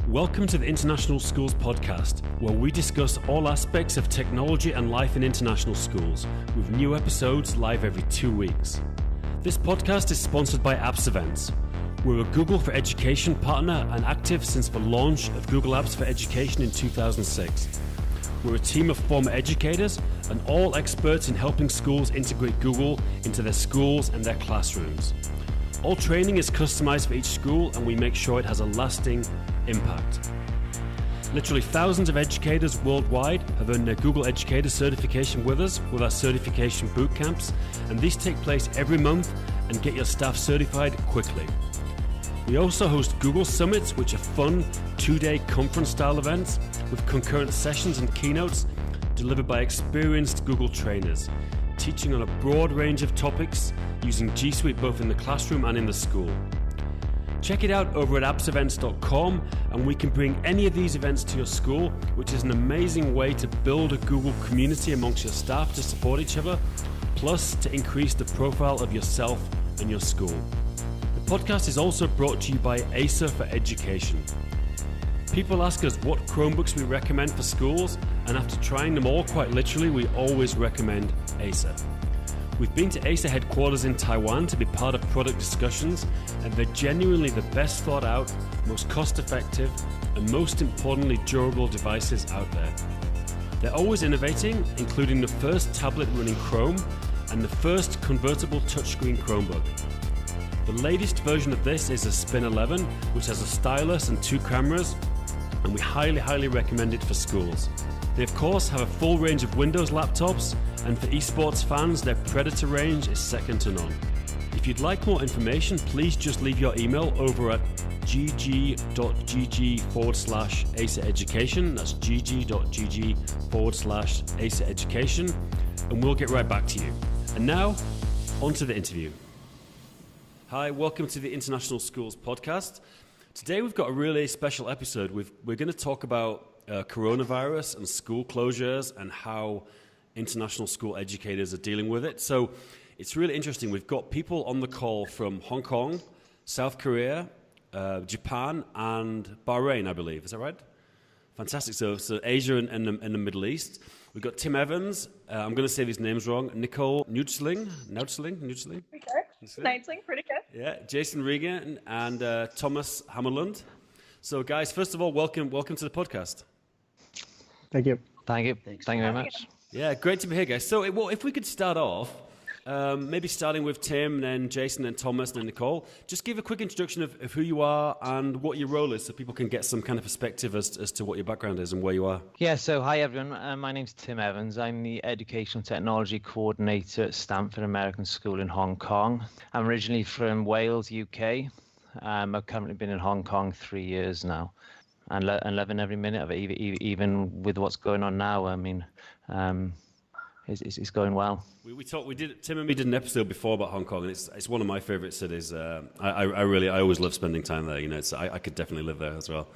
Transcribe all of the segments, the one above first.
Welcome to the International Schools Podcast, where we discuss all aspects of technology and life in international schools, with new episodes live every 2 weeks. This podcast is sponsored by Apps Events. We're a Google for Education partner and active since the launch of Google Apps for Education in 2006. We're a team of former educators and all experts in helping schools integrate Google into their schools and their classrooms. All training is customized for each school, and we make sure it has a lasting impact. Literally thousands of educators worldwide have earned their Google Educator Certification with us with our certification boot camps, and these take place every month and get your staff certified quickly. We also host Google Summits, which are fun 2-day conference-style events with concurrent sessions and keynotes delivered by experienced Google trainers, teaching on a broad range of topics using G Suite both in the classroom and in the school. Check it out over at appsevents.com, and we can bring any of these events to your school, which is an amazing way to build a Google community amongst your staff to support each other, plus to increase the profile of yourself and your school. The podcast is also brought to you by Acer for Education. People ask us what Chromebooks we recommend for schools, and after trying them all quite literally, we always recommend Acer. We've been to Acer headquarters in Taiwan to be part of product discussions, and they're genuinely the best thought out, most cost effective, and most importantly durable devices out there. They're always innovating, including the first tablet running Chrome and the first convertible touchscreen Chromebook. The latest version of this is a Spin 11, which has a stylus and 2 cameras, and we highly recommend it for schools. They of course have a full range of Windows laptops, and for esports fans, their Predator range is second to none. If you'd like more information, please just leave your email over at gg.gg/Acer Education. That's gg.gg/Acer Education, and we'll get right back to you. And now, on to the interview. Hi, welcome to the International Schools Podcast. Today we've got a really special episode. We're going to talk about coronavirus and school closures and how international school educators are dealing with it. So it's really interesting. We've got people on the call from Hong Kong, South Korea, Japan, and Bahrain, I believe. Is that right? Fantastic. So Asia and the Middle East. We've got Tim Evans. I'm going to say these names wrong. Nicole Neutzling. Neutzling, pretty good. Yeah, Jason Regin and Thomas Hammerlund. So guys, first of all, welcome to the podcast. Thank you. Thank you. Thank you very much. Yeah, great to be here, guys. So if we could start off, maybe starting with Tim, then Jason, then Thomas, then Nicole. Just give a quick introduction of who you are and what your role is so people can get some kind of perspective as to what your background is and where you are. Yeah, so hi everyone. My name's Tim Evans. I'm the Educational Technology Coordinator at Stanford American School in Hong Kong. I'm originally from Wales, UK. I've currently been in Hong Kong 3 years now. And loving every minute of it, even with what's going on now. I mean, it's going well. Tim and me did an episode before about Hong Kong, and it's one of my favorite cities. I always love spending time there. You know, I could definitely live there as well.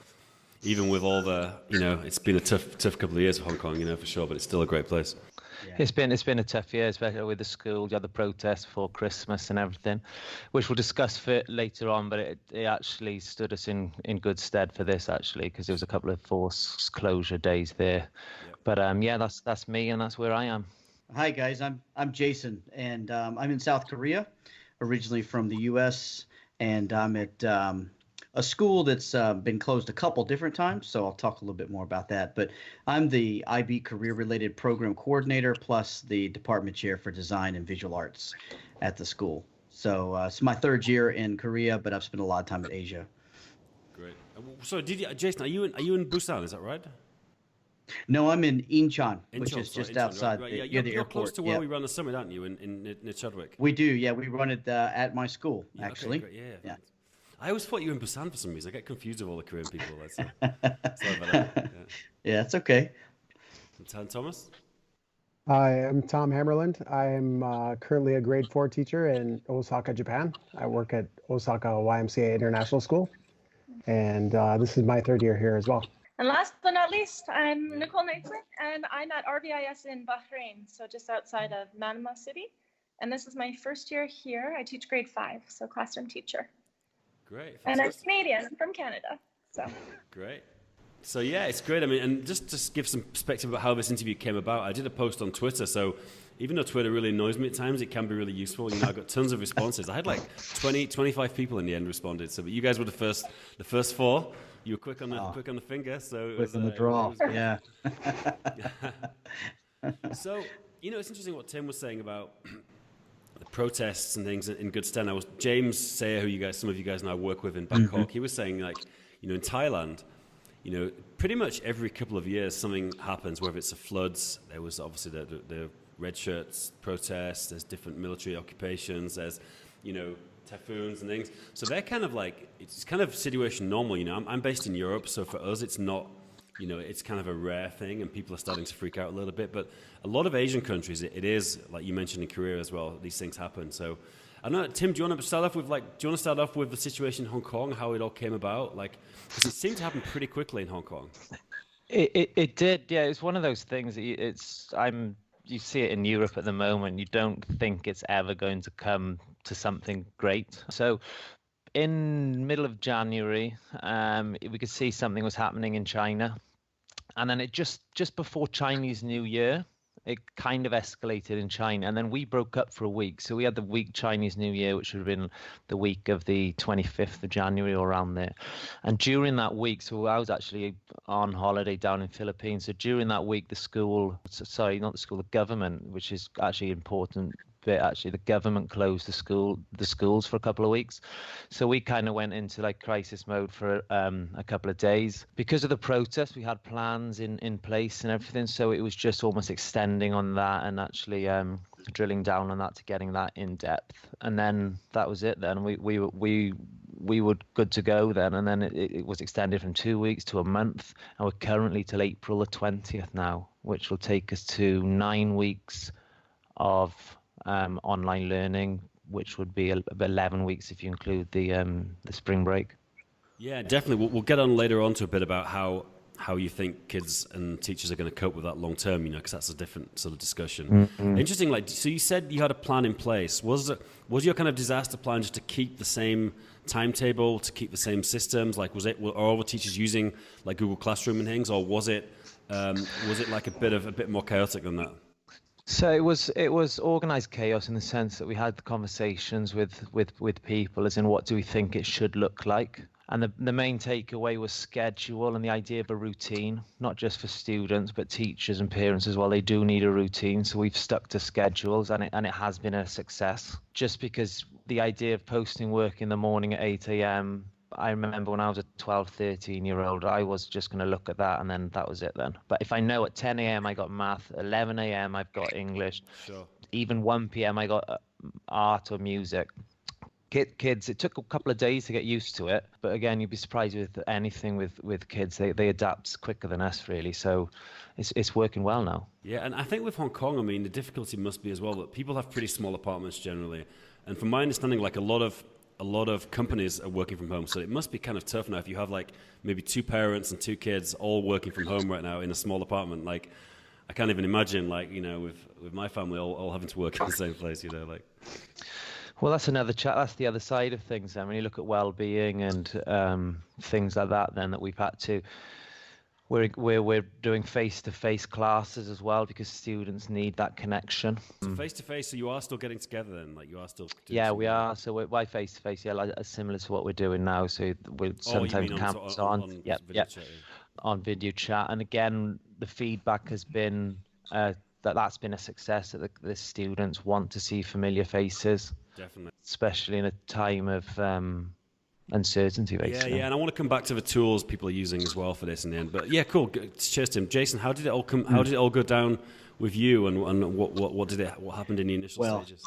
Even with all the, it's been a tough couple of years for Hong Kong, for sure, but it's still a great place. Yeah. It's been a tough year, especially with the school. You had the protests before Christmas and everything, which we'll discuss later on. But it actually stood us in good stead for this, actually, because there was a couple of forced closure days there. Yeah. But that's me, and that's where I am. Hi guys, I'm Jason, and I'm in South Korea, originally from the U.S., and I'm at a school that's been closed a couple different times, so I'll talk a little bit more about that. But I'm the IB career-related program coordinator, plus the department chair for design and visual arts at the school. So it's my 3rd year in Korea, but I've spent a lot of time in Asia. Great. So, Jason, are you in Busan? Is that right? No, I'm in Incheon, which is just outside right. the You're airport. Close to where we run the summit, aren't you, near Chadwick? We do, yeah. We run it at my school, actually. Okay, great. Yeah. I always thought you were in Busan for some reason. I get confused with all the Korean people. Sorry about that. Yeah, it's okay. And Thomas? Hi, I'm Tom Hammerlund. I'm currently a grade 4 teacher in Osaka, Japan. I work at Osaka YMCA International School, and this is my 3rd year here as well. And last but not least, I'm Nicole Neutzling, and I'm at RVIS in Bahrain, so just outside of Manama City. And this is my 1st year here. I teach grade 5, so classroom teacher. Great. And I'm Canadian. I'm from Canada. So Great. So yeah, it's great. I mean, and just to give some perspective about how this interview came about, I did a post on Twitter. So even though Twitter really annoys me at times, it can be really useful. You know, I got tons of responses. I had like 25 people in the end responded. So, but you guys were the first four. You were quick on the finger. So it was on the draw. Yeah. So, you know, it's interesting what Tim was saying about the protests and things in good stand. James Sayer, who some of you guys now work with in Bangkok, he was saying, like, you know, in Thailand, you know, pretty much every couple of years something happens, whether it's the floods. There was obviously the red shirts protests, there's different military occupations, there's, you know, typhoons and things. So they're kind of like, it's kind of situation normal, you know. I'm based in Europe, so for us it's not, you know, it's kind of a rare thing and people are starting to freak out a little bit. But a lot of Asian countries, it is, like you mentioned in Korea as well, these things happen. So I don't know, Tim, do you want to start off with the situation in Hong Kong, how it all came about? Like, because it seemed to happen pretty quickly in Hong Kong. It did, yeah. It's one of those things. You see it in Europe at the moment. You don't think it's ever going to come to something great. So in middle of January, we could see something was happening in China. And then it just before Chinese New Year, it kind of escalated in China. And then we broke up for a week. So we had the week Chinese New Year, which would have been the week of the 25th of January or around there. And during that week, so I was actually on holiday down in Philippines. So during that week, the government, which is actually important bit, actually, the government closed the schools for a couple of weeks. So we kind of went into like crisis mode for a couple of days. Because of the protests, we had plans in place and everything. So it was just almost extending on that and actually drilling down on that to getting that in depth. And then that was it then. We were good to go then. And then it was extended from 2 weeks to a month. And we're currently till April the 20th now, which will take us to 9 weeks of online learning, which would be 11 weeks if you include the spring break. Yeah, definitely. We'll get on later on to a bit about how you think kids and teachers are going to cope with that long term, you know, because that's a different sort of discussion. Mm-hmm. Interesting. Like, so you said you had a plan in place. Was your kind of disaster plan just to keep the same timetable, to keep the same systems? Like, were all the teachers using like Google Classroom and things, or was it like a bit more chaotic than that? So it was organized chaos in the sense that we had the conversations with people as in what do we think it should look like. And the main takeaway was schedule and the idea of a routine, not just for students, but teachers and parents as well. They do need a routine. So we've stuck to schedules and it has been a success. Just because the idea of posting work in the morning at 8 a.m., I remember when I was a 12, 13-year-old, I was just going to look at that and then that was it then. But if I know at 10 a.m. I got math, 11 a.m. I've got English, sure. Even 1 p.m. I got art or music. Kids, it took a couple of days to get used to it. But again, you'd be surprised with anything with kids. They adapt quicker than us, really. So it's working well now. Yeah, and I think with Hong Kong, I mean, the difficulty must be as well that people have pretty small apartments generally. And from my understanding, like a lot of companies are working from home, so it must be kind of tough now if you have like maybe 2 parents and 2 kids all working from home right now in a small apartment. Like, I can't even imagine, like, you know, with my family all having to work in the same place, you know, like. Well, that's another chat. That's the other side of things. Then, when you look at well-being and things like that, then that we've had to. We're doing face-to-face classes as well because students need that connection. So face-to-face, so you are still getting together then? Like you are still doing we are. So we're by face-to-face, like similar to what we're doing now. So we're sometimes campus on video chat. And again, the feedback has been that's been a success, that the students want to see familiar faces. Definitely. Especially in a time of uncertainty, basically. Yeah, and I want to come back to the tools people are using as well for this in the end. But yeah, cool. Cheers, Tim. Jason, how did it all go down with you, and what happened in the initial stages?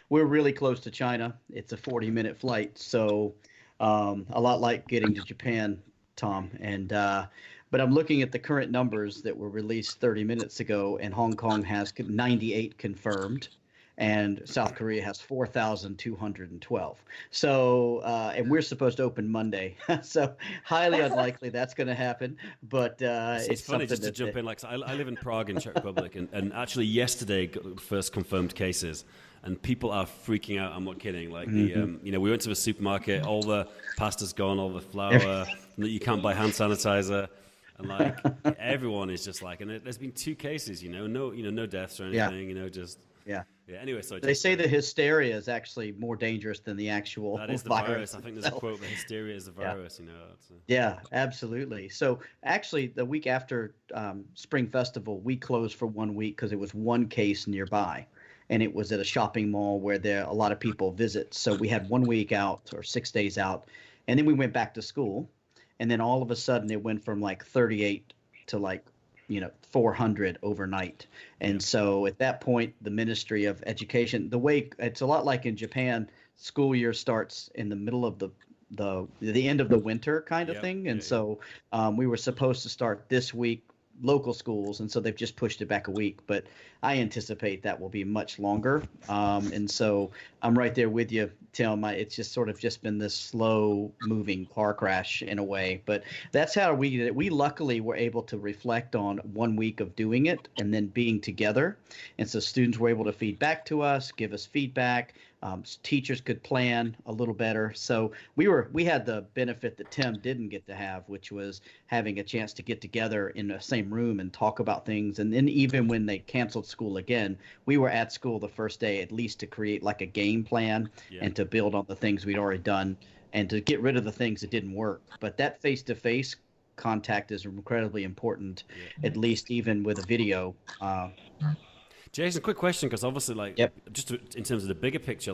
We're really close to China. It's a 40-minute flight, so a lot like getting to Japan, Tom. And but I'm looking at the current numbers that were released 30 minutes ago, and Hong Kong has 98 confirmed. And South Korea has 4,212. So, and we're supposed to open Monday. So highly unlikely that's going to happen. But it's funny just to jump in. Like, so I live in Prague in Czech Republic, and actually yesterday got the first confirmed cases. and people are freaking out. I'm not kidding. Like we went to the supermarket, all the pasta's gone, all the flour, you can't buy hand sanitizer. And like everyone is just like, and there's been 2 cases, no deaths or anything, Yeah. Anyway, so they say the hysteria is actually more dangerous than the actual that is the virus. I think there's a quote: "The hysteria is the virus." Yeah, absolutely. So actually, the week after Spring Festival, we closed for 1 week because it was 1 case nearby, and it was at a shopping mall where a lot of people visit. So we had 1 week out or 6 days out, and then we went back to school. And then all of a sudden it went from like 38 to like, 400 overnight. And so at that point, the Ministry of Education, it's a lot like in Japan, school year starts in the middle of the end of the winter kind of thing. And so we were supposed to start this week, local schools, and so they've just pushed it back a week, but I anticipate that will be much longer. And so I'm right there with you, Tim. It's just sort of just been this slow moving car crash in a way, but that's how we did it. We luckily were able to reflect on 1 week of doing it and then being together. And so students were able to feed back to us, give us feedback. Teachers could plan a little better. So we had the benefit that Tim didn't get to have, which was having a chance to get together in the same room and talk about things. And then even when they canceled school again, we were at school the first day, at least to create like a game plan and to build on the things we'd already done and to get rid of the things that didn't work. But that face-to-face contact is incredibly important, at least even with a video. Jason, quick question, because obviously, just in terms of the bigger picture,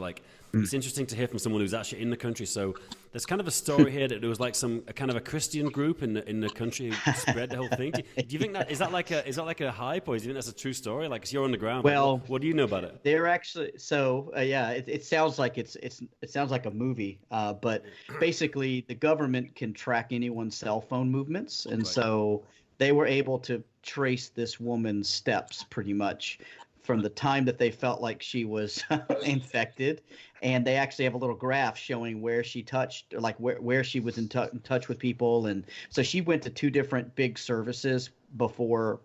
it's interesting to hear from someone who's actually in the country. So there's kind of a story here that there was like a kind of a Christian group in the country who spread the whole thing. Do you think that is that like a hype, or do you think that's a true story? Like, 'cause you're on the ground. Well, what do you know about it? They're actually it sounds like it sounds like a movie, but basically the government can track anyone's cell phone movements, and so they were able to trace this woman's steps pretty much from the time that they felt like she was infected. And they actually have a little graph showing where she touched, or like where she was in touch with people. And so she went to 2 different big services before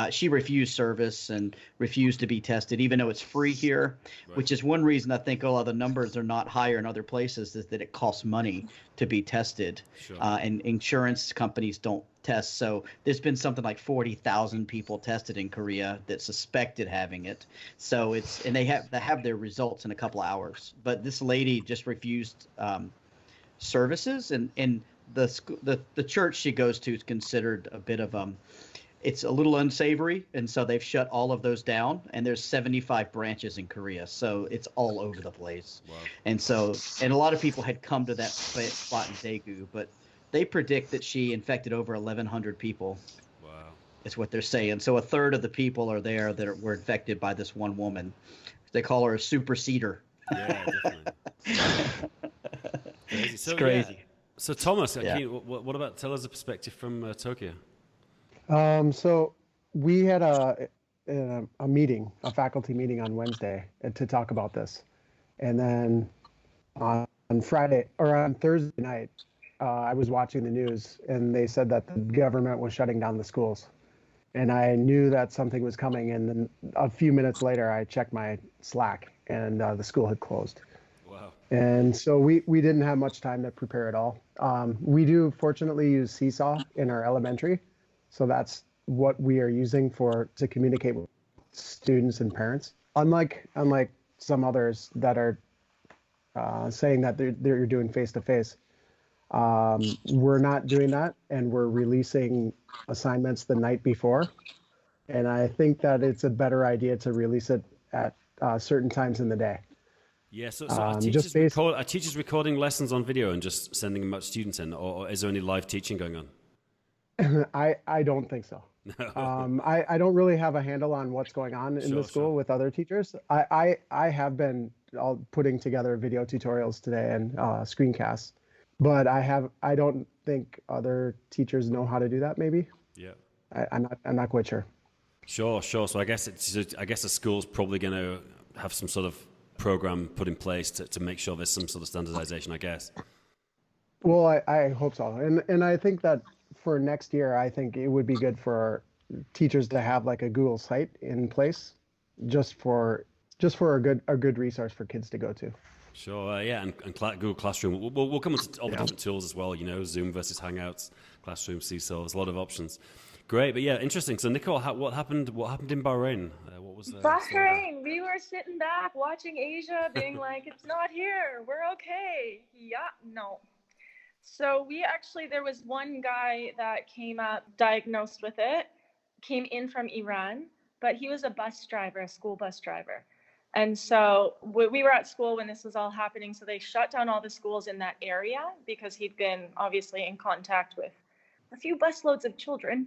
she refused service and refused to be tested, even though it's free here, which is one reason I think the numbers are not higher in other places, is that it costs money to be tested. And insurance companies don't test. So there's been something like 40,000 people tested in Korea that suspected having it. So and they have their results in a couple of hours. But this lady just refused services, and the church she goes to is considered a bit of it's a little unsavory, and so they've shut all of those down, and there's 75 branches in Korea, so it's all over the place. Wow. And a lot of people had come to that spot in Daegu, but they predict that she infected over 1,100 people. Wow. Is what they're saying. So a third of the people are there that were infected by this one woman. They call her a super seeder. Yeah, definitely. Crazy. So, it's crazy. Yeah. So Thomas, what about, tell us a perspective from Tokyo? So we had a meeting, a faculty meeting on Wednesday to talk about this. And then on Friday or on Thursday night, I was watching the news and they said that the government was shutting down the schools. And I knew that something was coming. And then a few minutes later, I checked my Slack and the school had closed. Wow. And so we didn't have much time to prepare at all. We do fortunately use Seesaw in our elementary. So that's what we are using to communicate with students and parents. Unlike some others that are saying that they're doing face-to-face, we're not doing that, and we're releasing assignments the night before. And I think that it's a better idea to release it at certain times in the day. Yeah, so are teachers recording lessons on video and just sending them out to students in, or is there any live teaching going on? I don't think so. I don't really have a handle on what's going on in the school with other teachers. I have been putting together video tutorials today and screencasts, but I don't think other teachers know how to do that. Maybe. Yeah. I'm not quite sure. Sure. So I guess the school's probably going to have some sort of program put in place to make sure there's some sort of standardization, I guess. Well, I hope so, and I think that for next year, I think it would be good for teachers to have like a Google site in place just for just for a good resource for kids to go to. Sure, yeah, and Google Classroom. We'll come into all the different tools as well, Zoom versus Hangouts, Classroom, Seesaw, there's a lot of options. Great, but yeah, interesting. So Nicole, what happened in Bahrain? What was Bahrain, we were sitting back watching Asia being like, it's not here, we're okay. Yeah, no. So there was one guy that came up diagnosed with it, came in from Iran, but he was a school bus driver. And so we were at school when this was all happening. So they shut down all the schools in that area because he'd been obviously in contact with a few busloads of children.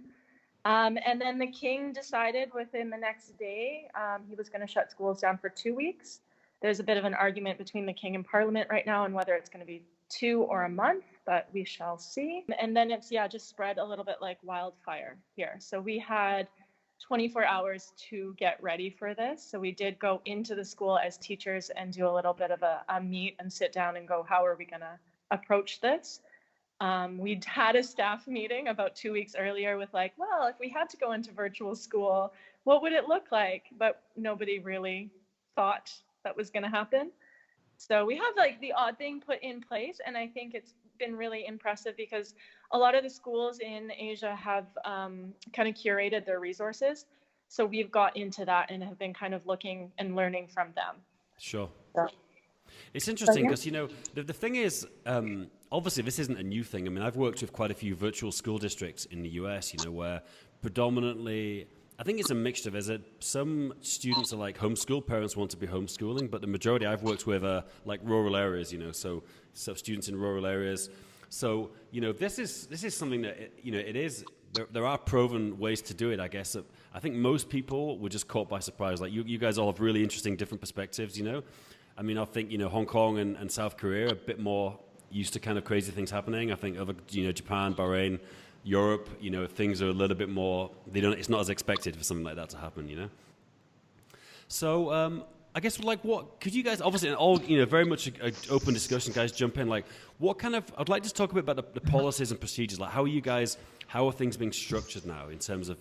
And then the king decided within the next day, he was going to shut schools down for 2 weeks. There's a bit of an argument between the king and parliament right now on whether it's going to be 2 or a month, but we shall see. And then it's, just spread a little bit like wildfire here. So we had 24 hours to get ready for this. So we did go into the school as teachers and do a little bit of a meet and sit down and go, how are we going to approach this? We'd had a staff meeting about 2 weeks earlier with like, well, if we had to go into virtual school, what would it look like? But nobody really thought that was going to happen. So we have like the odd thing put in place. And I think it's been really impressive because a lot of the schools in Asia have kind of curated their resources. So we've got into that and have been kind of looking and learning from them. Sure. So, it's interesting because, the thing is, obviously this isn't a new thing. I mean, I've worked with quite a few virtual school districts in the US, where predominantly, I think it's a mixture. Some students are like homeschool, parents want to be homeschooling, but the majority I've worked with are like rural areas, so students in rural areas. So, this is something that, it is, there are proven ways to do it, I guess. I think most people were just caught by surprise. Like you guys all have really interesting different perspectives, I mean, I think, Hong Kong and South Korea are a bit more used to kind of crazy things happening. I think other, Japan, Bahrain, Europe, things are a little bit more, it's not as expected for something like that to happen, So, I guess, what could you guys, obviously, in all, very much an open discussion, guys, jump in. What kind of, I'd like to talk a bit about the policies and procedures. How are things being structured now in terms of,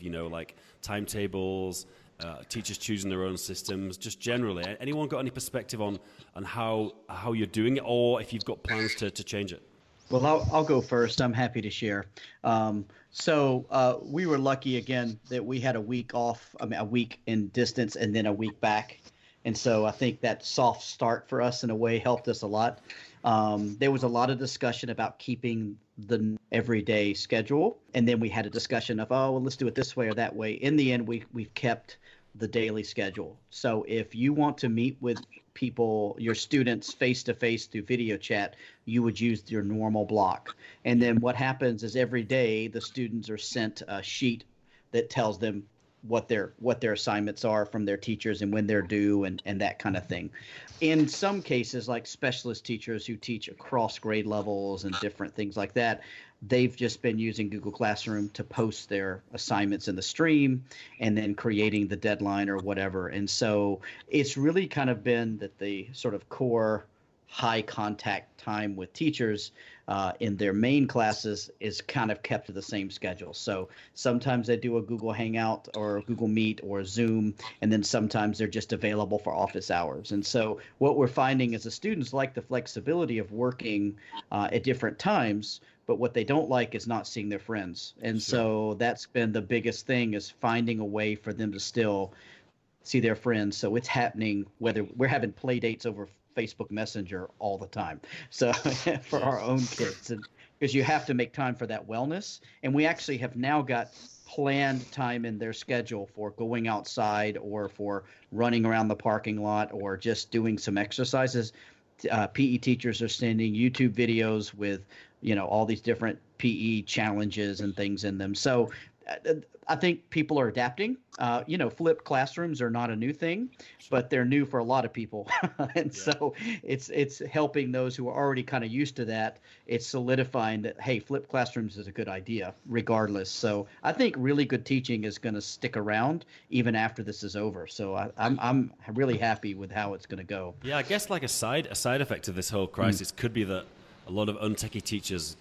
timetables, teachers choosing their own systems, just generally? Anyone got any perspective on how you're doing it, or if you've got plans to change it? Well, I'll go first. I'm happy to share. So we were lucky again that we had a week off, a week in distance and then a week back. And so I think that soft start for us in a way helped us a lot. There was a lot of discussion about keeping the everyday schedule. And then we had a discussion of, let's do it this way or that way. In the end, we've kept the daily schedule. So if you want to meet with people, your students face-to-face through video chat, you would use your normal block. And then what happens is every day the students are sent a sheet that tells them what their assignments are from their teachers and when they're due and that kind of thing. In some cases, like specialist teachers who teach across grade levels and different things like that, they've just been using Google Classroom to post their assignments in the stream and then creating the deadline or whatever. And so it's really kind of been that the sort of core high contact time with teachers in their main classes is kind of kept to the same schedule. So sometimes they do a Google Hangout or a Google Meet or a Zoom, and then sometimes they're just available for office hours. And so what we're finding is the students like the flexibility of working at different times, but what they don't like is not seeing their friends. And so that's been the biggest thing, is finding a way for them to still see their friends. So it's happening, whether we're having play dates over Facebook Messenger all the time. So for our own kids, and because you have to make time for that wellness. And we actually have now got planned time in their schedule for going outside or for running around the parking lot or just doing some exercises. PE teachers are sending YouTube videos with, all these different PE challenges and things in them. So I think people are adapting. Flipped classrooms are not a new thing, but they're new for a lot of people. And so it's helping those who are already kind of used to that. It's solidifying that, hey, flipped classrooms is a good idea regardless. So I think really good teaching is going to stick around even after this is over. So I'm really happy with how it's going to go. Yeah, I guess like a side effect of this whole crisis could be that a lot of untechy teachers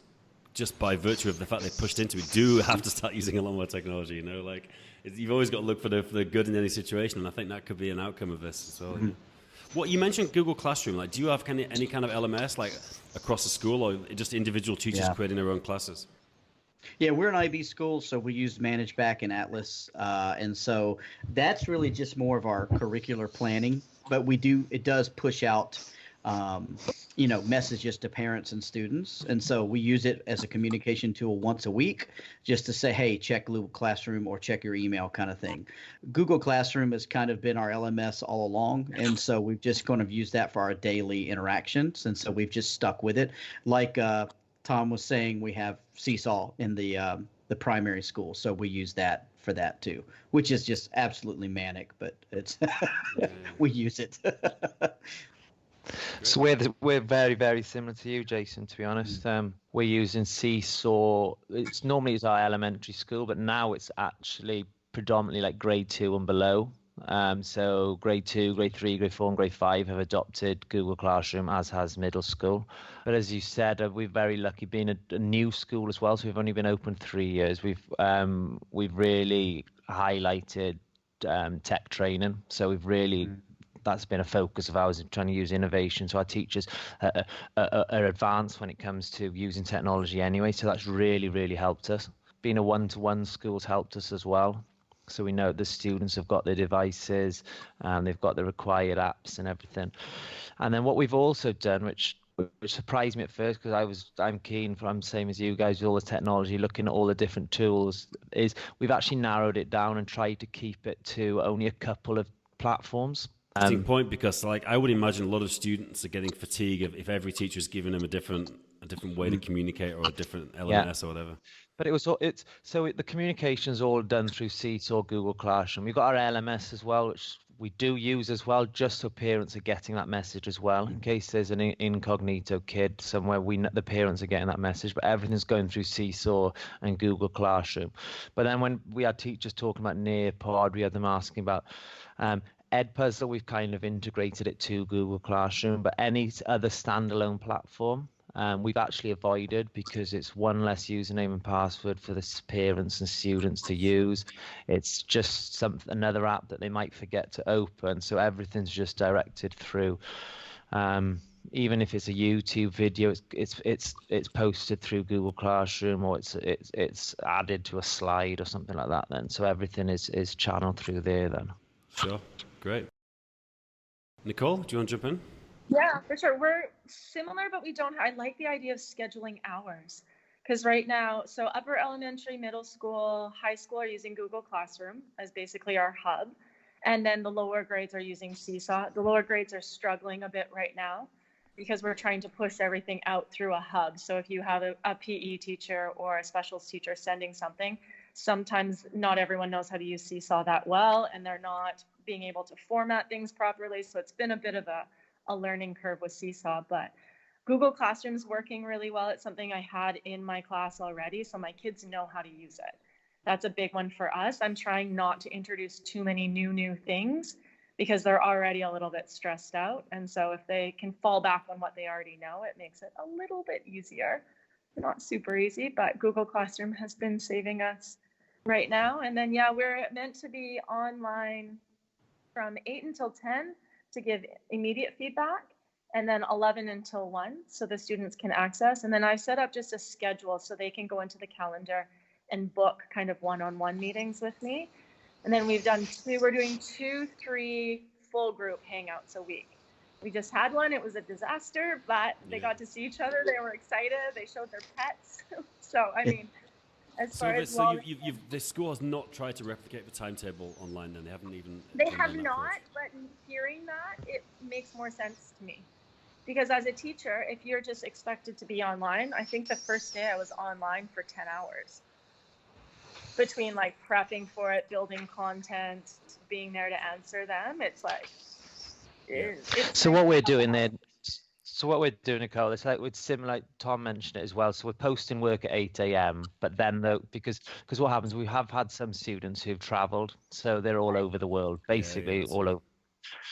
just by virtue of the fact they pushed into it, do have to start using a lot more technology. You know, like you've always got to look for the good in any situation, and I think that could be an outcome of this as well. Mm-hmm. What you mentioned, Google Classroom. Like, do you have any kind of LMS like across the school, or just individual teachers creating their own classes? Yeah, we're an IB school, so we use ManageBack and Atlas, and so that's really just more of our curricular planning. But it does push out, messages to parents and students, and so we use it as a communication tool once a week, just to say, hey, check Google Classroom or check your email, kind of thing. Google Classroom has kind of been our LMS all along, and so we've just kind of used that for our daily interactions, and so we've just stuck with it. Like Tom was saying, we have Seesaw in the primary school, so we use that for that too, which is just absolutely manic, but it's we use it. So we're very, very similar to you, Jason, to be honest. We're using Seesaw. It's normally our elementary school, but now it's actually predominantly like grade 2 and below. So grade 2, grade 3, grade 4, and grade 5 have adopted Google Classroom, as has middle school. But as you said, we're very lucky being a new school as well. So we've only been open 3 years. We've really highlighted tech training. So we've really that's been a focus of ours, trying to use innovation. So our teachers are advanced when it comes to using technology anyway. So that's really, really helped us. Being a one-to-one school's helped us as well. So we know the students have got their devices, they've got the required apps and everything. And then what we've also done, which surprised me at first, because I'm keen for, I'm same as you guys with all the technology, looking at all the different tools, is we've actually narrowed it down and tried to keep it to only a couple of platforms. Interesting point, because like I would imagine a lot of students are getting fatigue if every teacher is giving them a different way to communicate, or a different LMS or whatever. But the communication's all done through Seesaw, Google Classroom. We've got our LMS as well, which we do use as well, just so parents are getting that message as well. In case there's an incognito kid somewhere, the parents are getting that message, but everything's going through Seesaw and Google Classroom. But then when we had teachers talking about Nearpod, we had them asking about Edpuzzle, we've kind of integrated it to Google Classroom, but any other standalone platform, we've actually avoided, because it's one less username and password for the parents and students to use. It's just another app that they might forget to open. So everything's just directed through. Even if it's a YouTube video, it's posted through Google Classroom, or it's added to a slide or something like that. Then so everything is channeled through there. Then. Sure, great. Nicole, do you want to jump in? Yeah, for sure. We're similar, but I like the idea of scheduling hours, because right now, so upper elementary, middle school, high school are using Google Classroom as basically our hub. And then the lower grades are using Seesaw. The lower grades are struggling a bit right now because we're trying to push everything out through a hub. So if you have a PE teacher or a specials teacher sending something, sometimes not everyone knows how to use Seesaw that well, and they're not being able to format things properly. So it's been a bit of a learning curve with Seesaw, but Google Classroom is working really well. It's something I had in my class already, so my kids know how to use it. That's a big one for us. I'm trying not to introduce too many new things, because they're already a little bit stressed out. And so if they can fall back on what they already know, it makes it a little bit easier. Not super easy, but Google Classroom has been saving us right now. And then, we're meant to be online from 8 until 10 to give immediate feedback, and then 11 until 1, so the students can access. And then I set up just a schedule so they can go into the calendar and book kind of one-on-one meetings with me. And then we're doing 2-3 full group hangouts a week. We just had one. It was a disaster, but they got to see each other. They were excited. They showed their pets. So, I mean, the school has not tried to replicate the timetable online, then? They haven't even... They have not, but hearing that, it makes more sense to me. Because as a teacher, if you're just expected to be online, I think the first day I was online for 10 hours. Between like prepping for it, building content, being there to answer them, it's like... So what we're doing there... So what we're doing, Nicole, it's like like Tom mentioned it as well. So we're posting work at 8 a.m. But then because what happens, we have had some students who've traveled, so they're all over the world, basically all over.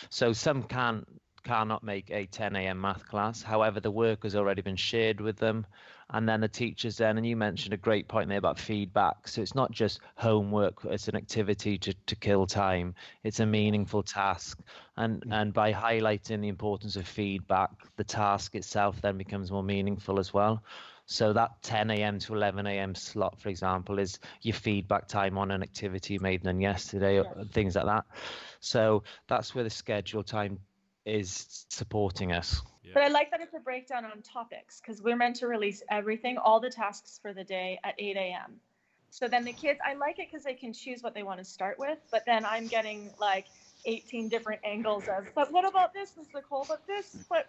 So some can't cannot make a 10 a.m. math class. However, the work has already been shared with them. And then the teachers then, and you mentioned a great point there about feedback. So it's not just homework, it's an activity to kill time. It's a meaningful task. And by highlighting the importance of feedback, the task itself then becomes more meaningful as well. So that 10 a.m. to 11 a.m. slot, for example, is your feedback time on an activity you made done yesterday, or things like that. So that's where the schedule time is supporting us. Yeah. But I like that it's a breakdown on topics, because we're meant to release everything, all the tasks for the day at 8 a.m. So then the kids, I like it because they can choose what they want to start with, but then I'm getting like 18 different angles of, but what about this, Nicole, but this, but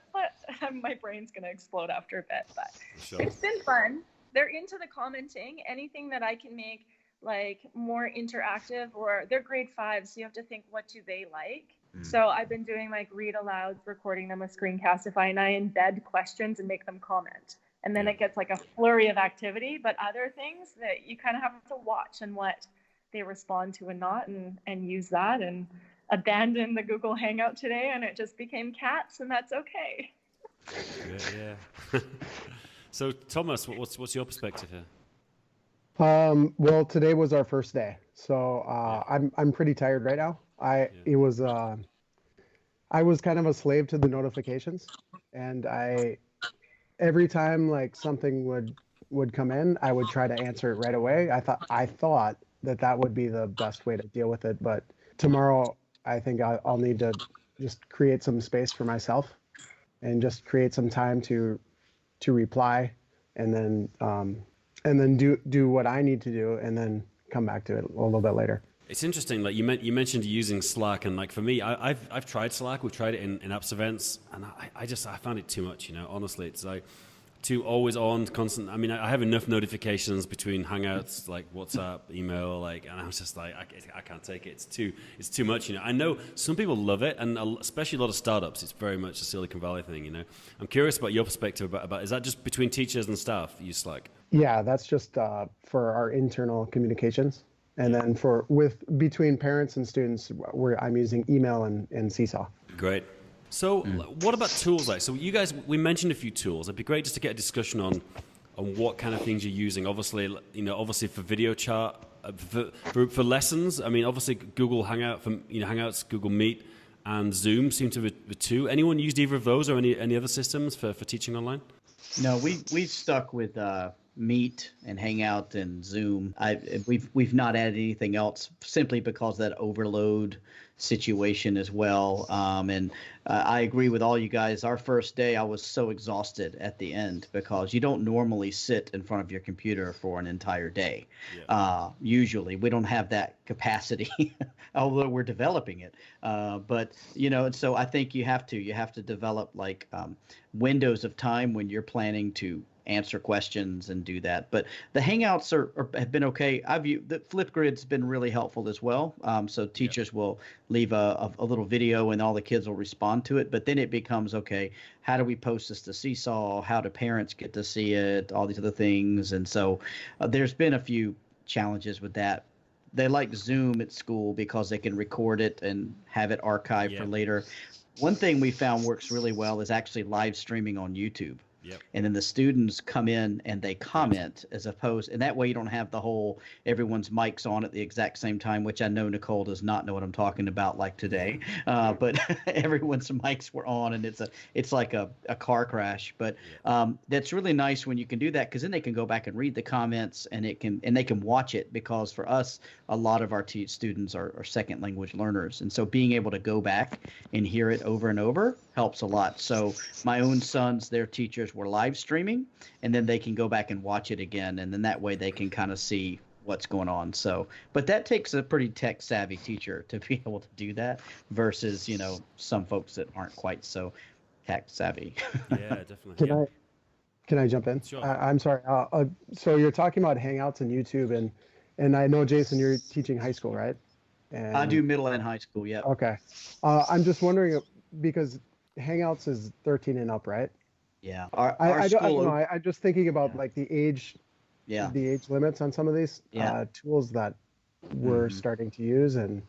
my brain's going to explode after a bit, but sure. It's been fun. They're into the commenting, anything that I can make like more interactive, or they're grade 5, so you have to think, what do they like? So I've been doing like read alouds, recording them with Screencastify, and I embed questions and make them comment. And then it gets like a flurry of activity, but other things that you kind of have to watch and what they respond to and not, and use that, and abandon the Google Hangout today, and it just became cats, and that's okay. Yeah. So Thomas, what's your perspective here? Well, today was our first day, so I'm pretty tired right now. I was kind of a slave to the notifications, and every time like something would come in, I would try to answer it right away. I thought that would be the best way to deal with it, but tomorrow I think I'll need to just create some space for myself and just create some time to reply, and then do what I need to do, and then come back to it a little bit later. It's interesting, like you mentioned using Slack, and like for me, I've tried Slack. We've tried it in apps events, and I found it too much. Honestly, it's like too always on, constant. I mean, I have enough notifications between Hangouts, like WhatsApp, email, and I was just like, I can't take it. It's too much. I know some people love it, and especially a lot of startups. It's very much a Silicon Valley thing. I'm curious about your perspective about is that just between teachers and staff use Slack? Yeah, that's just for our internal communications. And then between parents and students, I'm using email and Seesaw. Great. So what about tools like? So you guys, we mentioned a few tools. It'd be great just to get a discussion on what kind of things you're using. Obviously for video chat, for lessons. I mean, obviously Google Hangout, Hangouts, Google Meet, and Zoom seem to be the two. Anyone used either of those or any other systems for teaching online? No, we've stuck with Meet and Hangout and Zoom. We've not added anything else simply because that overload situation as well. And I agree with all you guys. Our first day, I was so exhausted at the end because you don't normally sit in front of your computer for an entire day. Yeah. Usually, we don't have that capacity, although we're developing it. But so I think you have to develop like windows of time when you're planning to answer questions and do that. But the Hangouts have been okay. The Flipgrid's been really helpful as well. So teachers will leave a little video and all the kids will respond to it. But then it becomes, okay, how do we post this to Seesaw? How do parents get to see it? All these other things. And so there's been a few challenges with that. They like Zoom at school because they can record it and have it archived for later. One thing we found works really well is actually live streaming on YouTube. Yep. And then the students come in and they comment and that way you don't have the whole everyone's mics on at the exact same time, which I know Nicole does not know what I'm talking about like today. But everyone's mics were on and it's like a car crash. But that's really nice when you can do that, because then they can go back and read the comments and they can watch it, because for us, a lot of our students are second language learners. And so being able to go back and hear it over and over helps a lot. So my own sons, their teachers were live streaming, and then they can go back and watch it again, and then that way they can kind of see what's going on. So, but that takes a pretty tech savvy teacher to be able to do that versus some folks that aren't quite so tech savvy. Yeah, definitely. Can I jump in? Sure. I'm sorry. So you're talking about Hangouts and YouTube, and I know, Jason, you're teaching high school, right? And I do middle and high school. Yeah. Okay. I'm just wondering, because Hangouts is 13 and up, right? Yeah. I'm just thinking about like the age limits on some of these tools that we're starting to use, and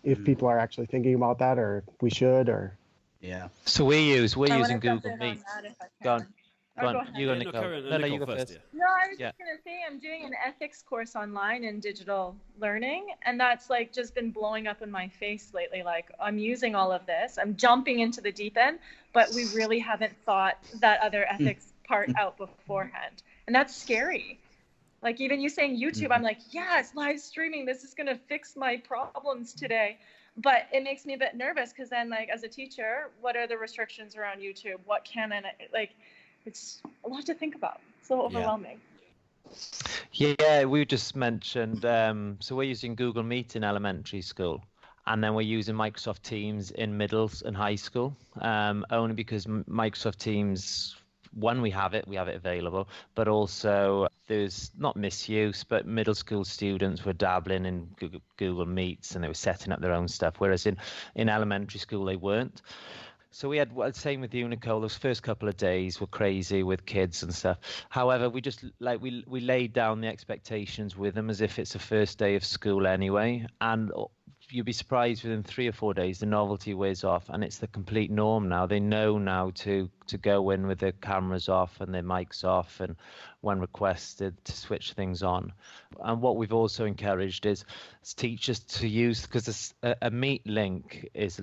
if people are actually thinking about that, or if we should, or Yeah. So we're I using want to jump Google in on Meet. that if I Go can. on. Go on. Go ahead. You go, Yeah, no, Nicole. Karen, No, Nicole you go first. first. No, I was Yeah. just going to say I'm doing an ethics course online in digital learning, and that's like just been blowing up in my face lately. Like, I'm using all of this, I'm jumping into the deep end, but we really haven't thought that other ethics part out beforehand. And that's scary. Like, even you saying YouTube, I'm like, yes, live streaming, this is going to fix my problems today. But it makes me a bit nervous because then, like, as a teacher, what are the restrictions around YouTube? What can I, like, it's a lot to think about. So overwhelming. Yeah, we just mentioned, so we're using Google Meet in elementary school, and then we're using Microsoft Teams in middles and high school, only because Microsoft Teams, one, we have it available, but also there's not misuse, but middle school students were dabbling in Google Meets and they were setting up their own stuff, whereas in elementary school they weren't. So we had, well, same with you, Nicole. Those first couple of days were crazy with kids and stuff. However, we just we laid down the expectations with them as if it's the first day of school anyway. And you'd be surprised within 3 or 4 days the novelty wears off, and it's the complete norm now. They know now to go in with their cameras off and their mics off, and when requested to switch things on. And what we've also encouraged is teachers to use, because a Meet link it's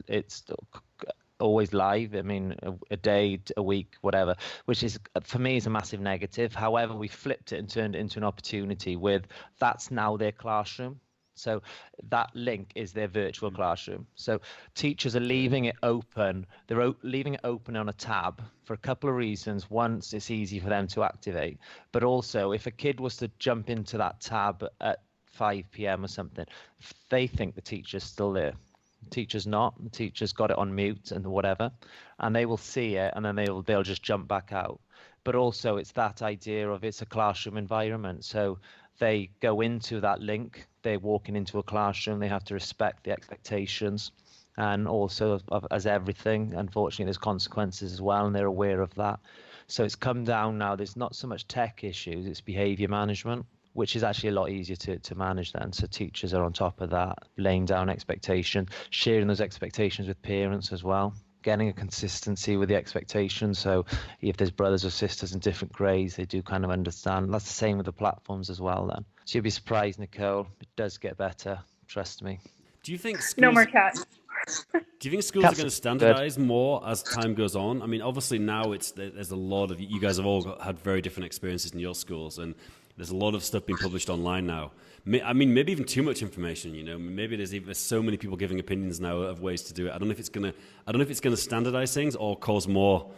always live. I mean, a day, a week, whatever, which is, for me, is a massive negative. However, we flipped it and turned it into an opportunity with that's now their classroom. So that link is their virtual classroom. So teachers are leaving it open. They're leaving it open on a tab for a couple of reasons. One, it's easy for them to activate. But also, if a kid was to jump into that tab at 5 p.m. or something, they think the teacher's still there. The teacher's not. The teacher's got it on mute and whatever, and they will see it, and then they'll just jump back out. But also, it's that idea of it's a classroom environment. So they go into that link. They're walking into a classroom. They have to respect the expectations, and also, as everything, unfortunately, there's consequences as well, and they're aware of that. So it's come down now. There's not so much tech issues. It's behavior management, which is actually a lot easier to manage then. So teachers are on top of that, laying down expectation, sharing those expectations with parents as well, getting a consistency with the expectations. So if there's brothers or sisters in different grades, they do kind of understand. That's the same with the platforms as well then. So you'll be surprised, Nicole. It does get better. Trust me. Do you think schools, No more cats. Do you think schools are going to standardize more as time goes on? I mean, obviously now there's a lot of, you guys have all had very different experiences in your schools, and there's a lot of stuff being published online now. I mean, maybe even too much information. You know, maybe there's so many people giving opinions now of ways to do it. I don't know if it's gonna standardize things or cause more.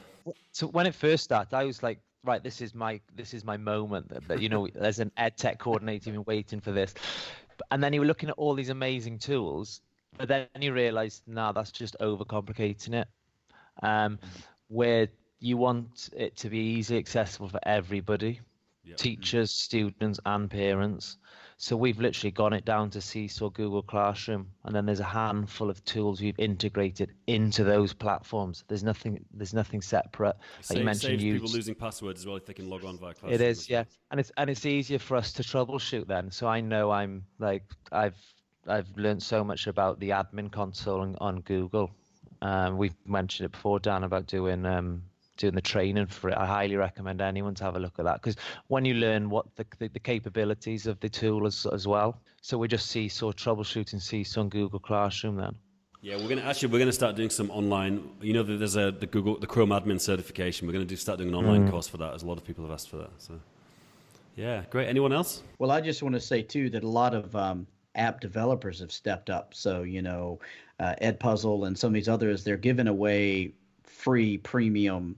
So when it first started, I was like, right, this is my moment. That, you know, as an ed tech coordinator, you've been waiting for this. And then you were looking at all these amazing tools, but then you realized, nah, that's just overcomplicating it. Where you want it to be easily accessible for everybody. Yep. Teachers, students, and parents. So we've literally gone it down to Seesaw, Google Classroom, and then there's a handful of tools we've integrated into those platforms. There's nothing separate. Like you mentioned, saves people losing passwords as well if they can log on via Classroom. It is, yeah, and it's easier for us to troubleshoot then. So I know I've learned so much about the admin console on Google. We've mentioned it before, Dan, about doing the training for it. I highly recommend anyone to have a look at that, because when you learn what the capabilities of the tool as well. So we just troubleshooting Seesaw on Google Classroom then. Yeah, we're gonna start doing some online. You know, there's the Chrome admin certification. We're gonna start doing an online course for that, as a lot of people have asked for that. So yeah, great. Anyone else? Well, I just want to say too that a lot of app developers have stepped up. So Edpuzzle and some of these others, they're giving away free premium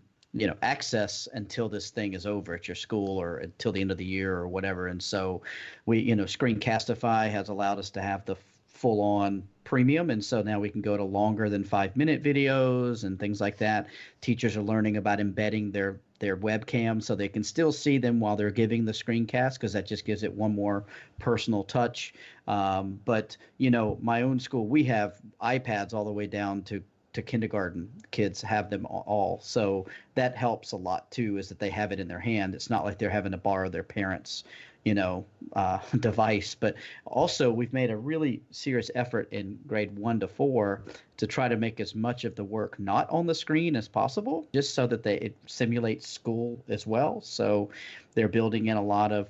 access until this thing is over at your school or until the end of the year or whatever. And so we, Screencastify has allowed us to have the full on premium. And so now we can go to longer than 5-minute videos and things like that. Teachers are learning about embedding their webcam so they can still see them while they're giving the screencast, because that just gives it one more personal touch. But my own school, we have iPads all the way down to kindergarten. Kids have them all. So that helps a lot too, is that they have it in their hand. It's not like they're having to borrow their parents' device. But also, we've made a really serious effort in grade 1 to 4 to try to make as much of the work not on the screen as possible, just so that it simulates school as well. So they're building in a lot of,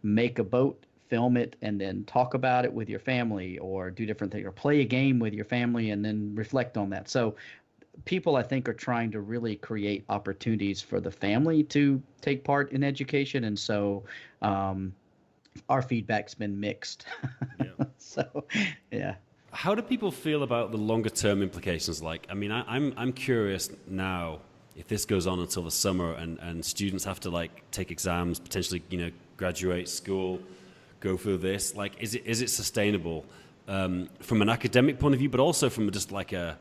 make a boat, film it, and then talk about it with your family, or do different things, or play a game with your family and then reflect on that. So people, I think, are trying to really create opportunities for the family to take part in education. And so our feedback's been mixed. Yeah. So, yeah. How do people feel about the longer term implications? Like, I mean, I'm curious now, if this goes on until the summer and students have to take exams, potentially, graduate school, go through this, is it sustainable from an academic point of view, but also from just a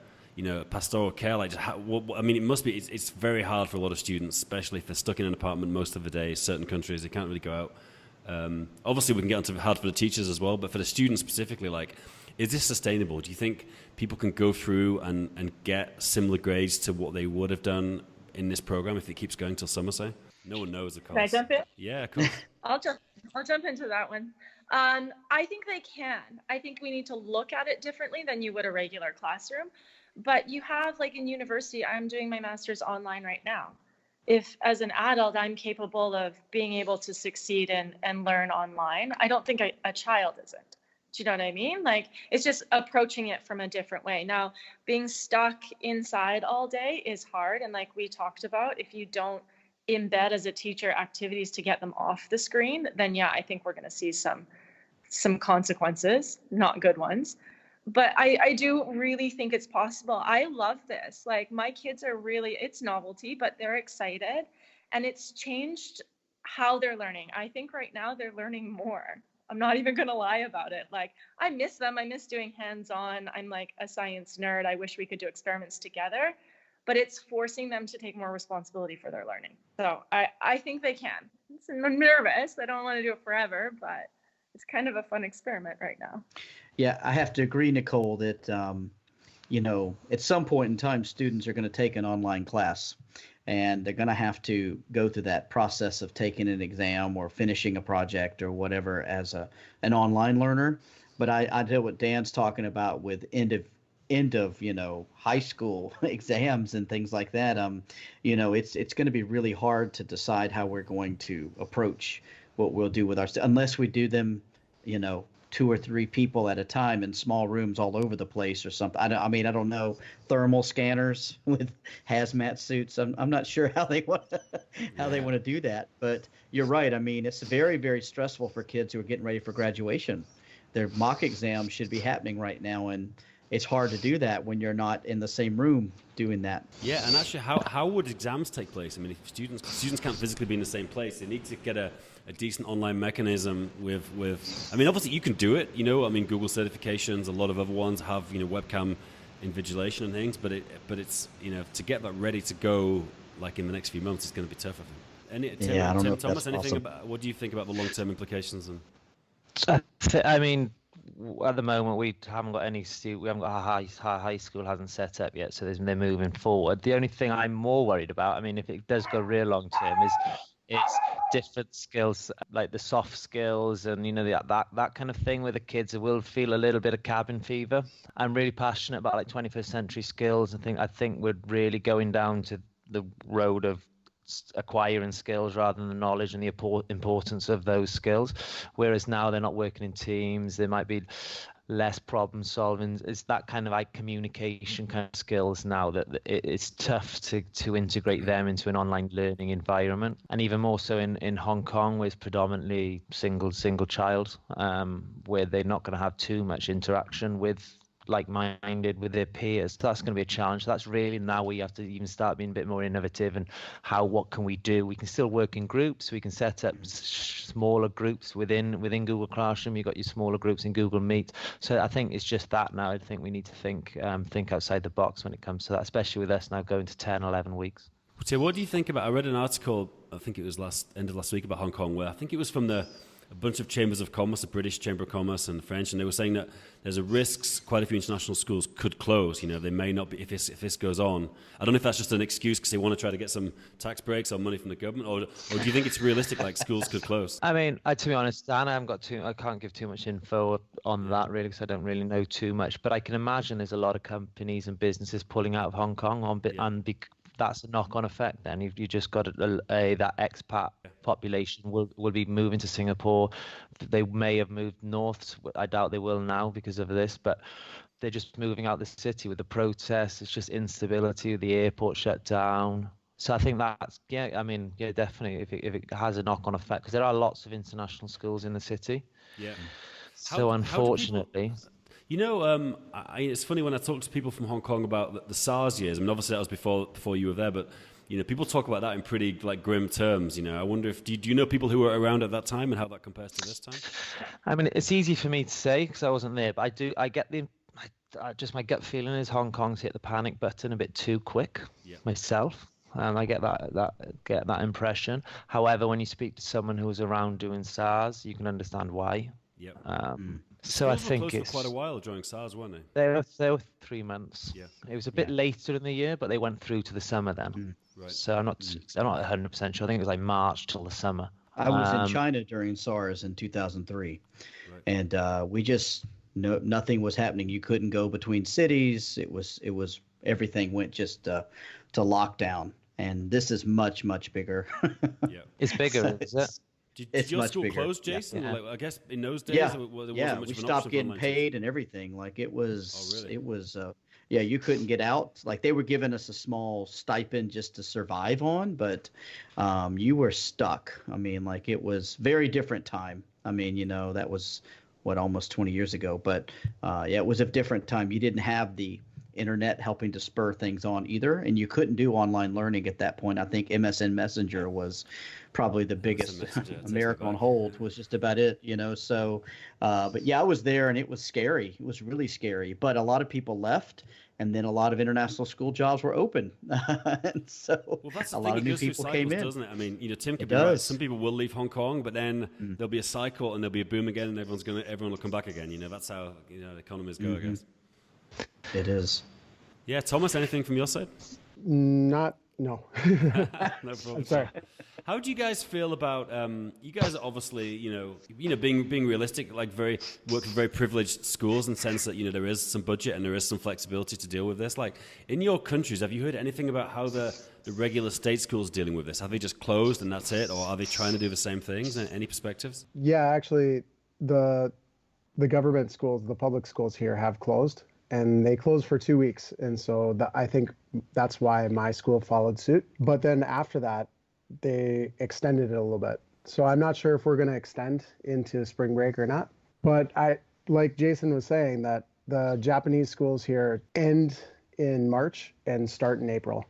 pastoral care? It must be, it's very hard for a lot of students, especially if they're stuck in an apartment most of the day. Certain countries, they can't really go out. Obviously, we can get onto hard for the teachers as well, but for the students specifically, is this sustainable? Do you think people can go through and get similar grades to what they would have done in this program if it keeps going till summer, say? No one knows, of course. Can I jump in? Yeah, of course. I'll jump into that one. I think they can. I think we need to look at it differently than you would a regular classroom. But you have, in university, I'm doing my master's online right now. If as an adult, I'm capable of being able to succeed and learn online, I don't think a child isn't. Do you know what I mean? It's just approaching it from a different way. Now, being stuck inside all day is hard. And like we talked about, if you don't embed as a teacher activities to get them off the screen, then yeah, I think we're going to see some consequences, not good ones. But I do really think it's possible. I love this. My kids are really, it's novelty, but they're excited, and it's changed how they're learning. I think right now they're learning more. I'm not even going to lie about it. I miss them. I miss doing hands-on. I'm a science nerd. I wish we could do experiments together, but it's forcing them to take more responsibility for their learning. So I think they can. I'm nervous. I don't want to do it forever, but it's kind of a fun experiment right now. Yeah, I have to agree, Nicole, that, at some point in time, students are going to take an online class, and they're going to have to go through that process of taking an exam or finishing a project or whatever as an online learner. But I know what Dan's talking about with end of high school exams and things like that. It's going to be really hard to decide how we're going to approach what we'll do with unless we do them, 2 or 3 people at a time in small rooms all over the place or something. I don't know, thermal scanners with hazmat suits. I'm not sure how they want to do that. But you're right. It's very, very stressful for kids who are getting ready for graduation. Their mock exams should be happening right now, and it's hard to do that when you're not in the same room doing that. Yeah, and actually, how would exams take place? If students can't physically be in the same place, they need to get a decent online mechanism with obviously you can do it, Google certifications, a lot of other ones have, webcam invigilation and things, but it's, to get that ready to go, in the next few months, it's going to be tough, I think. Tim, Thomas, anything about, what do you think about the long-term implications? At the moment, we haven't got our high school hasn't set up yet, so they're moving forward. The only thing I'm more worried about, if it does go real long term, is it's different skills, like the soft skills and that kind of thing, where the kids will feel a little bit of cabin fever. I'm really passionate about 21st century skills. I think we're really going down to the road of acquiring skills rather than the knowledge and the importance of those skills, whereas now they're not working in teams, there might be less problem solving. It's that kind of communication kind of skills now that it's tough to integrate them into an online learning environment. And even more so in Hong Kong, where it's predominantly single child, where they're not going to have too much interaction with like-minded with their peers. That's going to be a challenge. That's really now we have to even start being a bit more innovative and what can we do? We can still work in groups. We can set up smaller groups within Google Classroom. You've got your smaller groups in Google Meet. So I think it's just that now. I think we need to think outside the box when it comes to that, especially with us now going to 10, 11 weeks. So what do you think about, I read an article, I think it was end of last week, about Hong Kong, where I think it was from the a bunch of chambers of commerce, the British Chamber of Commerce and the French, and they were saying that there's a risk quite a few international schools could close. You know, they may not be if this goes on. I don't know if that's just an excuse because they want to try to get some tax breaks or money from the government, or do you think it's realistic, like schools could close? I mean, to be honest, Dan, I can't give too much info on that really because I don't really know too much. But I can imagine there's a lot of companies and businesses pulling out of Hong Kong that's a knock-on effect. Then you just got that expat population will be moving to Singapore. They may have moved north. I doubt they will now because of this, but they're just moving out the city with the protests. It's just instability. The airport shut down. So I think that's definitely if it has a knock-on effect because there are lots of international schools in the city. Yeah. So unfortunately. You know, it's funny when I talk to people from Hong Kong about the SARS years. I mean, obviously that was before you were there, but you know, people talk about that in pretty like grim terms. You know, I wonder if do you know people who were around at that time and how that compares to this time? I mean, it's easy for me to say because I wasn't there, but I get my gut feeling is Hong Kong's hit the panic button a bit too quick. Myself. I get that impression. However, when you speak to someone who was around doing SARS, you can understand why. Yep. So I think it's for quite a while during SARS, weren't they? They were 3 months. Yeah. It was a bit later in the year, but they went through to the summer then. Right. So I'm not 100% sure. I think it was like March till the summer. I was in China during SARS in 2003, and we just nothing was happening. You couldn't go between cities. It was everything went just to lockdown. And this is much bigger. Yeah, it's bigger, is it? Did your school close, Jason? Yeah. Like, I guess in those days, there wasn't much we of an stopped option getting paid and everything. Like it was, you couldn't get out. Like they were giving us a small stipend just to survive on, but you were stuck. I mean, like it was very different time. I mean, you know, that was almost 20 years ago, but it was a different time. You didn't have the internet helping to spur things on either, and you couldn't do online learning at that point. I think MSN Messenger was probably the biggest America on hold, was just about it, you know. So but I was there and it was scary. It was really scary, but a lot of people left, and then a lot of international school jobs were open. And so a lot of new people came in, doesn't it? I mean, you know, Tim could be right. Some people will leave Hong Kong, but then there'll be a cycle and there'll be a boom again, and everyone will come back again. You know, that's how, you know, the economies go, I guess. It is. Yeah, Thomas, anything from your side? No. No problem. Sorry. How do you guys feel about you guys are obviously, you know, being realistic, like work with very privileged schools in the sense that, you know, there is some budget and there is some flexibility to deal with this. Like in your countries, have you heard anything about how the regular state schools dealing with this? Have they just closed and that's it, or are they trying to do the same things? Any perspectives? Yeah, actually, the government schools, the public schools here have closed. And they closed for 2 weeks. And so I think that's why my school followed suit. But then after that, they extended it a little bit. So I'm not sure if we're going to extend into spring break or not. But like Jason was saying, that the Japanese schools here end in March and start in April.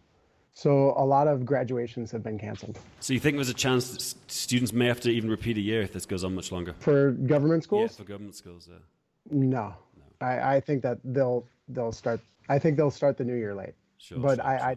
So a lot of graduations have been canceled. So you think there's a chance that students may have to even repeat a year if this goes on much longer? For government schools? Yeah, for government schools, yeah. No. I think that they'll start. I think they'll start the new year late. Sure, but I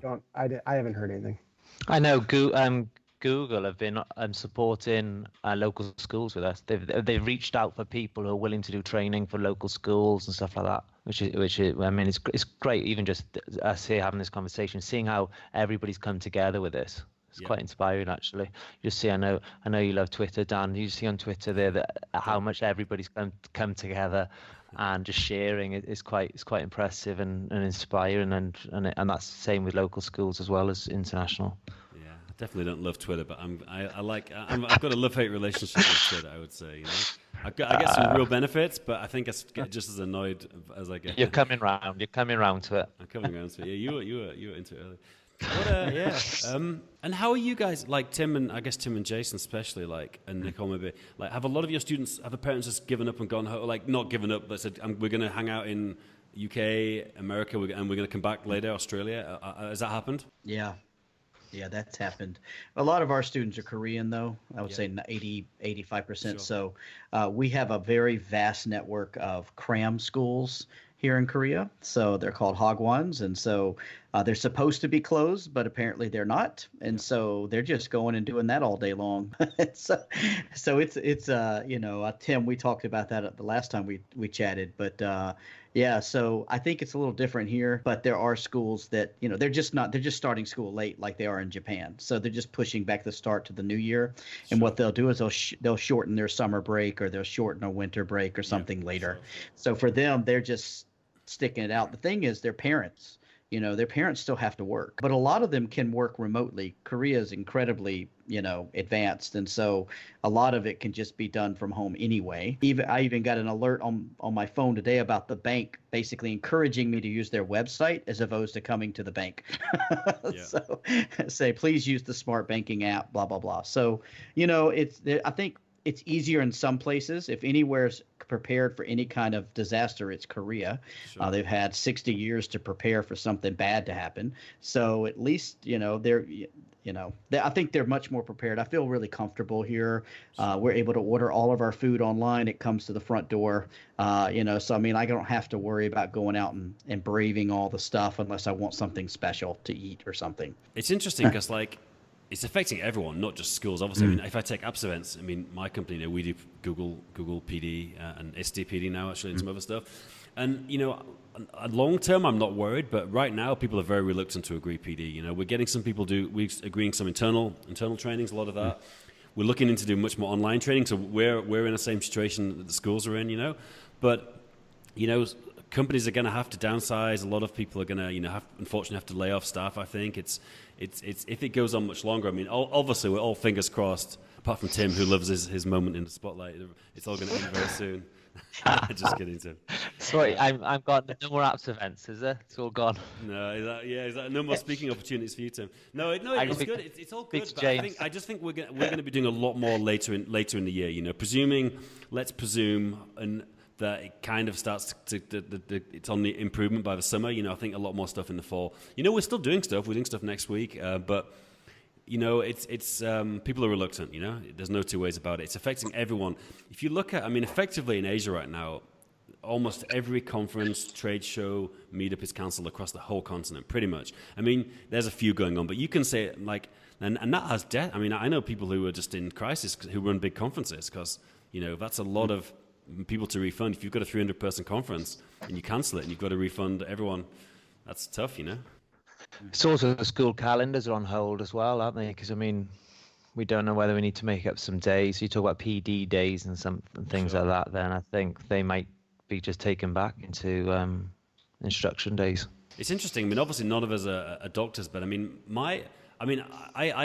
haven't heard anything. I know Google have been supporting local schools with us. They've reached out for people who are willing to do training for local schools and stuff like that. Which is I mean, it's great. Even just us here having this conversation, seeing how everybody's come together with this. It's quite inspiring, actually. You see, I know you love Twitter, Dan. You see on Twitter there that how much everybody's come together and just sharing it is quite impressive and inspiring, and that's the same with local schools as well as international. Yeah, I definitely don't love Twitter, but I've got a love-hate relationship with Twitter, I would say. You know, I get some real benefits, but I think I get just as annoyed as I get. You're coming round to it. I'm coming around to it. Yeah, you were into it earlier. And how are you guys, like Tim and Jason especially, like, and Nicole maybe, like, have a lot of your students, have the parents just given up and gone home, like not given up, but said we're going to hang out in UK, America, and we're going to come back later, Australia? Has that happened? Yeah, that's happened. A lot of our students are Korean, though. I would say 85%. Sure. So we have a very vast network of cram schools here in Korea. So they're called Hagwons. And so They're supposed to be closed, but apparently they're not, and so they're just going and doing that all day long. So it's Tim, we talked about that the last time we chatted, but yeah, so I think it's a little different here, but there are schools that, they're just starting school late like they are in Japan. So they're just pushing back the start to the new year. And what they'll do is they'll shorten their summer break, or they'll shorten a winter break or something later. So for them, they're just sticking it out. The thing is, their parents still have to work, but a lot of them can work remotely. Korea is incredibly, advanced. And so a lot of it can just be done from home anyway. I even got an alert on my phone today about the bank basically encouraging me to use their website as opposed to coming to the bank. So say, please use the smart banking app, blah, blah, blah. So, I think it's easier in some places. If anywhere's prepared for any kind of disaster, it's Korea. They've had 60 years to prepare for something bad to happen. So at least, I think they're much more prepared. I feel really comfortable here. We're able to order all of our food online. It comes to the front door. So, I mean, I don't have to worry about going out and braving all the stuff unless I want something special to eat or something. It's interesting because, it's affecting everyone, not just schools. Obviously, I mean, if I take apps events, I mean, my company, we do Google PD and SD now, actually, and some other stuff. And, long term, I'm not worried, but right now, people are very reluctant to agree PD. We're getting some people we're agreeing some internal trainings, a lot of that. We're looking into doing much more online training, so we're in the same situation that the schools are in, But, companies are going to have to downsize. A lot of people are going to, unfortunately, have to lay off staff. I think it's if it goes on much longer. I mean, obviously, we're all fingers crossed. Apart from Tim, who loves his moment in the spotlight, it's all going to end very soon. Just kidding, Tim. Sorry, I'm gone. No more apps events, is there? It's all gone. No, is that no more speaking opportunities for you, Tim? No, it's good. It's all good. But I just think we're going to be doing a lot more later in the year. Let's presume and that it kind of starts it's on the improvement by the summer. I think a lot more stuff in the fall. We're still doing stuff. We're doing stuff next week, but it's people are reluctant. There's no two ways about it. It's affecting everyone. If you look at, effectively in Asia right now, almost every conference, trade show, meetup is cancelled across the whole continent, pretty much. There's a few going on, but you can say and that has debt. I know people who are just in crisis who run big conferences because that's a lot of people to refund. If you've got a 300-person conference and you cancel it and you've got to refund everyone, that's tough, It's also the school calendars are on hold as well, aren't they? Because we don't know whether we need to make up some days. You talk about PD days and some things like that. Then I think they might be just taken back into instruction days. It's interesting. Obviously none of us are doctors, but I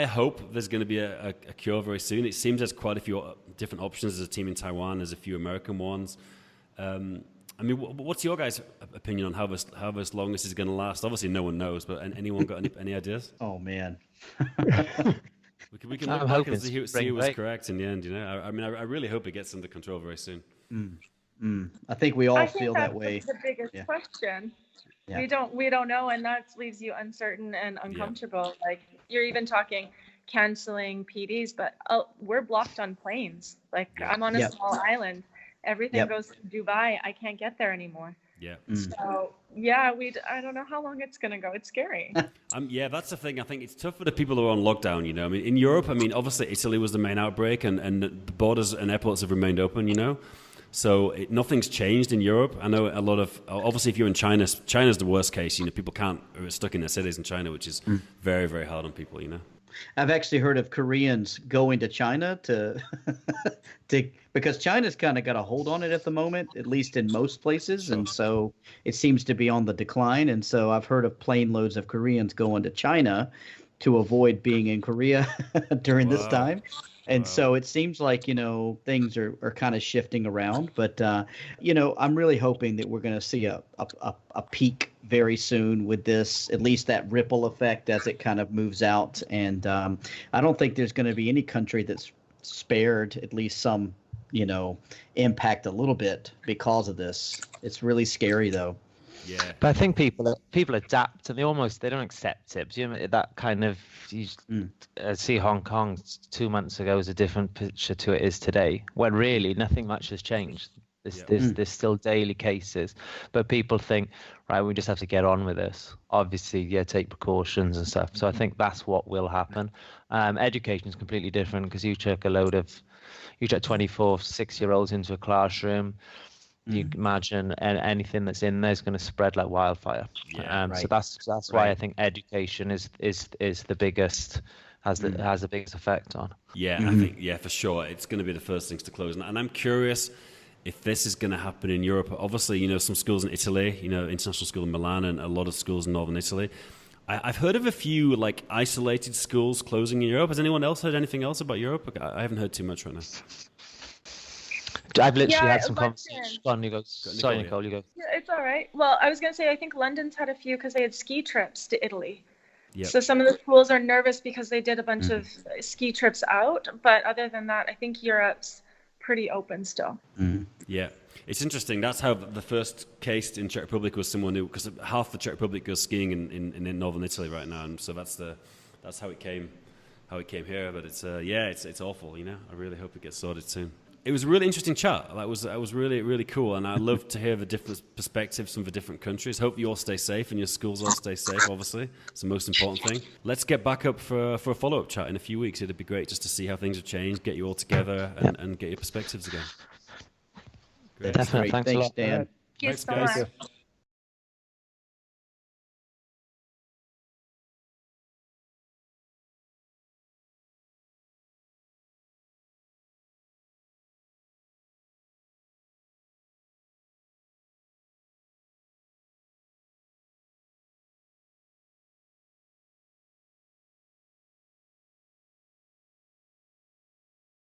hope there's going to be a cure very soon. It seems there's quite a few different options. There's a team in Taiwan. There's a few American ones. What's your guys' opinion on how long this is going to last? Obviously, no one knows, but anyone got any ideas? Oh man, we can look back and see who was correct in the end. I really hope it gets under control very soon. I think we all feel that way. That's the biggest question. Yeah. We don't know, and that leaves you uncertain and uncomfortable. Like you're even talking canceling PDs, but we're blocked on planes. I'm on a small island. Everything goes to Dubai. I can't get there anymore. Yeah. So I don't know how long it's gonna go. It's scary. That's the thing. I think it's tough for the people who are on lockdown. In Europe, obviously Italy was the main outbreak, and the borders and airports have remained open. So nothing's changed in Europe. I know a lot of, obviously if you're in China, China's the worst case. People are stuck in their cities in China, which is very, very hard on people, I've actually heard of Koreans going to China to because China's kind of got a hold on it at the moment, at least in most places. And so it seems to be on the decline. And so I've heard of plane loads of Koreans going to China to avoid being in Korea during this time. And so it seems like, things are kind of shifting around. But, I'm really hoping that we're going to see a peak very soon with this, at least that ripple effect as it kind of moves out. And I don't think there's going to be any country that's spared at least some, impact a little bit because of this. It's really scary, though. Yeah. But I think people adapt and they don't accept it. That kind of see Hong Kong 2 months ago was a different picture to it is today, when really nothing much has changed. There's still daily cases, but people think, right, we just have to get on with this. Obviously, yeah, take precautions and stuff. So I think that's what will happen. Education is completely different because you chuck 24, 6-year-olds into a classroom. You imagine anything that's in there is going to spread like wildfire. So that's why I think education is the biggest, has the biggest effect on. Yeah, I think for sure it's going to be the first things to close. And I'm curious if this is going to happen in Europe. Obviously, some schools in Italy, international school in Milan, and a lot of schools in northern Italy. I've heard of a few like isolated schools closing in Europe. Has anyone else heard anything else about Europe? I haven't heard too much right now. I've literally had some conversations. Go on, you go. Sorry, Nicole, you go. Yeah, it's all right. Well, I was going to say, I think London's had a few because they had ski trips to Italy. Yep. So some of the schools are nervous because they did a bunch of ski trips out. But other than that, I think Europe's pretty open still. Yeah. It's interesting. That's how the first case in Czech Republic was someone who, because half the Czech Republic goes skiing in northern Italy right now. And so that's how it came here. But it's awful, I really hope it gets sorted soon. It was a really interesting chat. That was really, really cool. And I love to hear the different perspectives from the different countries. Hope you all stay safe and your schools all stay safe, obviously. It's the most important thing. Let's get back up for a follow-up chat in a few weeks. It'd be great just to see how things have changed, get you all together and get your perspectives again. Great. Definitely. Thanks a lot. Dan. Thanks, guys.